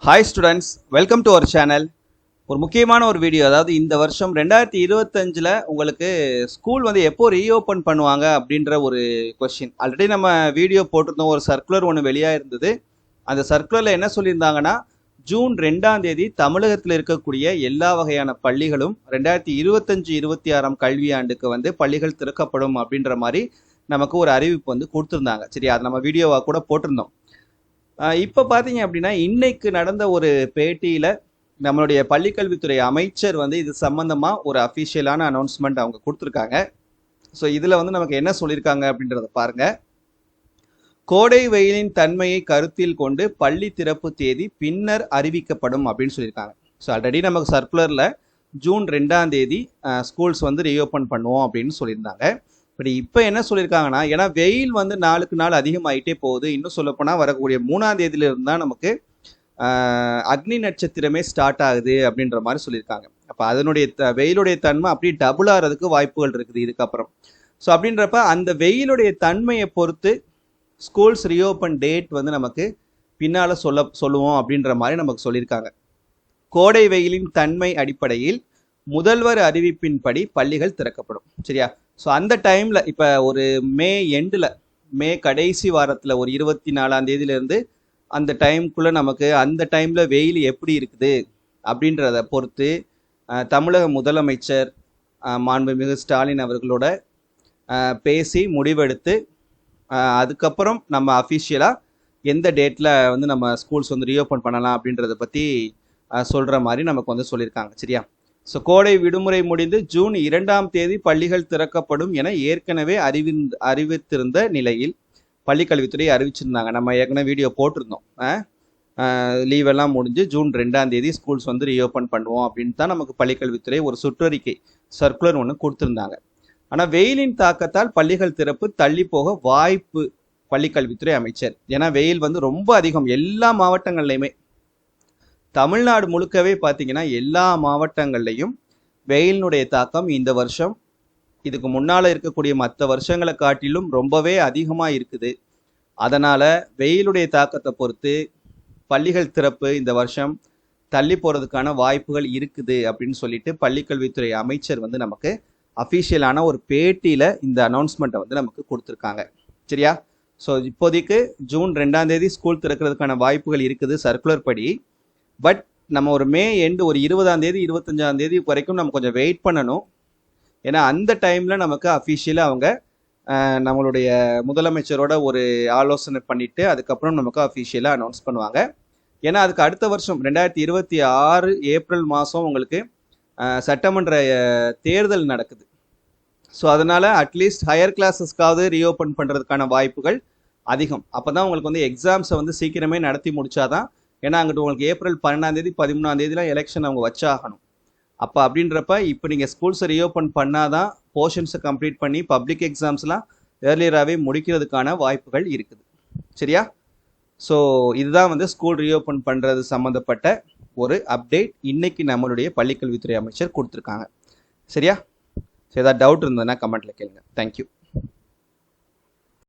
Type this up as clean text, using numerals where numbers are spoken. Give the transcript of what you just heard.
Hi students, welcome to our channel. ஒரு முக்கியமான ஒரு வீடியோ. அதாவது இந்த வருஷம் 2025 உங்களுக்கு ஸ்கூல் வந்து எப்போ ரீஓப்பன் பண்ணுவாங்க அப்படின்ற ஒரு கொஸ்டின். ஆல்ரெடி நம்ம வீடியோ போட்டிருந்தோம். ஒரு சர்க்குலர் ஒன்று வெளியாக இருந்தது. அந்த சர்க்குலரில் என்ன சொல்லியிருந்தாங்கன்னா, ஜூன் 2ஆம் தேதி தமிழகத்தில் இருக்கக்கூடிய எல்லா வகையான பள்ளிகளும் 2025-26 கல்வியாண்டுக்கு வந்து பள்ளிகள் திறக்கப்படும் அப்படின்ற மாதிரி நமக்கு ஒரு அறிவிப்பு வந்து கொடுத்துருந்தாங்க. சரி, அது நம்ம வீடியோவாக கூட போட்டிருந்தோம். இப்போ பார்த்தீங்க அப்படின்னா, இன்னைக்கு நடந்த ஒரு பேட்டியில் நம்மளுடைய பள்ளிக்கல்வித்துறை அமைச்சர் வந்து இது சம்பந்தமாக ஒரு அஃபிஷியலான அனௌன்ஸ்மெண்ட் அவங்க கொடுத்துருக்காங்க. ஸோ இதில் வந்து நமக்கு என்ன சொல்லியிருக்காங்க அப்படின்றத பாருங்க. கோடை வெயிலின் தன்மையை கருத்தில் கொண்டு பள்ளி திறப்பு தேதி பின்னர் அறிவிக்கப்படும் அப்படின்னு சொல்லியிருக்காங்க. ஸோ ஆல்ரெடி நமக்கு சர்க்குலரில் ஜூன் 2ஆம் தேதி ஸ்கூல்ஸ் வந்து ரீஓப்பன் பண்ணுவோம் அப்படின்னு சொல்லியிருந்தாங்க. பட் இப்போ என்ன சொல்லியிருக்காங்கன்னா, ஏன்னா வெயில் வந்து நாளுக்கு நாள் அதிகமாகிட்டே போகுது. இன்னும் சொல்லப்போனால் வரக்கூடிய 3ஆம் தேதியிலிருந்து தான் நமக்கு அக்னி நட்சத்திரமே ஸ்டார்ட் ஆகுது அப்படின்ற மாதிரி சொல்லியிருக்காங்க. அப்போ அதனுடைய வெயிலுடைய தன்மை அப்படியே டபுள் ஆகிறதுக்கு வாய்ப்புகள் இருக்குது இதுக்கப்புறம். ஸோ அப்படின்றப்ப அந்த வெயிலுடைய தன்மையை பொறுத்து ஸ்கூல்ஸ் ரீஓப்பன் டேட் வந்து நமக்கு பின்னால் சொல்லுவோம் அப்படின்ற மாதிரி நமக்கு சொல்லியிருக்காங்க. கோடை வெயிலின் தன்மை அடிப்படையில் முதல்வர் அறிவிப்பின்படி பள்ளிகள் திறக்கப்படும். சரியா? ஸோ அந்த டைமில் இப்போ ஒரு மே கடைசி வாரத்தில் ஒரு 24ஆம் தேதியிலேருந்து அந்த டைமுக்குள்ளே நமக்கு அந்த டைமில் வெயில் எப்படி இருக்குது அப்படின்றத பொறுத்து தமிழக முதலமைச்சர் மாண்புமிகு ஸ்டாலின் அவர்களோட பேசி முடிவெடுத்து அதுக்கப்புறம் நம்ம அஃபிஷியலாக எந்த டேட்டில் வந்து நம்ம ஸ்கூல்ஸ் வந்து ரீஓப்பன் பண்ணலாம் அப்படின்றத பற்றி சொல்கிற மாதிரி நமக்கு வந்து சொல்லியிருக்காங்க. சரியா? ஸோ கோடை விடுமுறை முடிந்து ஜூன் 2ஆம் தேதி பள்ளிகள் திறக்கப்படும் என ஏற்கனவே அறிவித்திருந்த நிலையில் பள்ளிக்கல்வித்துறை அறிவிச்சிருந்தாங்க. நம்ம ஏற்கனவே வீடியோ போட்டிருந்தோம். லீவெல்லாம் முடிஞ்சு ஜூன் 2ஆம் தேதி ஸ்கூல்ஸ் வந்து ரீஓப்பன் பண்ணுவோம் அப்படின்னு தான் நமக்கு பள்ளிக்கல்வித்துறை ஒரு சுற்றறிக்கை சர்க்குலர் ஒன்று கொடுத்துருந்தாங்க. ஆனால் வெயிலின் தாக்கத்தால் பள்ளிகள் திறப்பு தள்ளி போக வாய்ப்பு பள்ளிக்கல்வித்துறை அமைச்சர். ஏன்னா வெயில் வந்து ரொம்ப அதிகம் எல்லா மாவட்டங்கள்லையுமே. தமிழ்நாடு முழுக்கவே பார்த்தீங்கன்னா எல்லா மாவட்டங்கள்லையும் வெயிலினுடைய தாக்கம் இந்த வருஷம் இதுக்கு முன்னால் இருக்கக்கூடிய மற்ற வருஷங்களை காட்டிலும் ரொம்பவே அதிகமாக இருக்குது. அதனால் வெயிலுடைய தாக்கத்தை பொறுத்து பள்ளிகள் திறப்பு இந்த வருஷம் தள்ளி போகிறதுக்கான வாய்ப்புகள் இருக்குது அப்படின்னு சொல்லிட்டு பள்ளிக்கல்வித்துறை அமைச்சர் வந்து நமக்கு அஃபிஷியலான ஒரு பேட்டியில் இந்த அனௌன்ஸ்மெண்ட்டை வந்து நமக்கு கொடுத்துருக்காங்க. சரியா? ஸோ இப்போதைக்கு ஜூன் 2ஆம் தேதி ஸ்கூல் திறக்கிறதுக்கான வாய்ப்புகள் இருக்குது சர்க்குலர் படி. பட் நம்ம ஒரு மே எண்டு ஒரு 20ஆம் தேதி 25ஆம் தேதி வரைக்கும் நம்ம கொஞ்சம் வெயிட் பண்ணணும். ஏன்னா அந்த டைமில் நமக்கு அஃபிஷியலாக அவங்க நம்மளுடைய முதலமைச்சரோட ஒரு ஆலோசனை பண்ணிவிட்டு அதுக்கப்புறம் நமக்கு அஃபிஷியலாக அனௌன்ஸ் பண்ணுவாங்க. ஏன்னா அதுக்கு அடுத்த வருஷம் 2026 ஏப்ரல் மாதம் உங்களுக்கு சட்டமன்ற தேர்தல் நடக்குது. ஸோ அதனால் அட்லீஸ்ட் ஹையர் கிளாஸஸ்க்காவது ரீஓப்பன் பண்ணுறதுக்கான வாய்ப்புகள் அதிகம். அப்போ தான் உங்களுக்கு வந்து எக்ஸாம்ஸை வந்து சீக்கிரமே நடத்தி முடிச்சாதான். ஏன்னா அங்கிட்டு உங்களுக்கு ஏப்ரல் 12ஆம் தேதி 13ஆம் தேதிலாம் எலெக்ஷன் அவங்க வச்சாகணும். அப்போ அப்படின்றப்ப இப்போ நீங்கள் ஸ்கூல்ஸை ரீஓப்பன் பண்ணாதான் போர்ஷன்ஸை கம்ப்ளீட் பண்ணி பப்ளிக் எக்ஸாம்ஸ்லாம் ஏர்லியராகவே முடிக்கிறதுக்கான வாய்ப்புகள் இருக்குது. சரியா? ஸோ இதுதான் வந்து ஸ்கூல் ரீஓப்பன் பண்ணுறது சம்மந்தப்பட்ட ஒரு அப்டேட் இன்னைக்கு நம்மளுடைய பள்ளிக்கல்வித்துறை அமைச்சர் கொடுத்துருக்காங்க. சரியா? ஸோ ஏதாவது டவுட் இருந்ததுன்னா கமெண்ட்டில் கேளுங்க. தேங்க்யூ.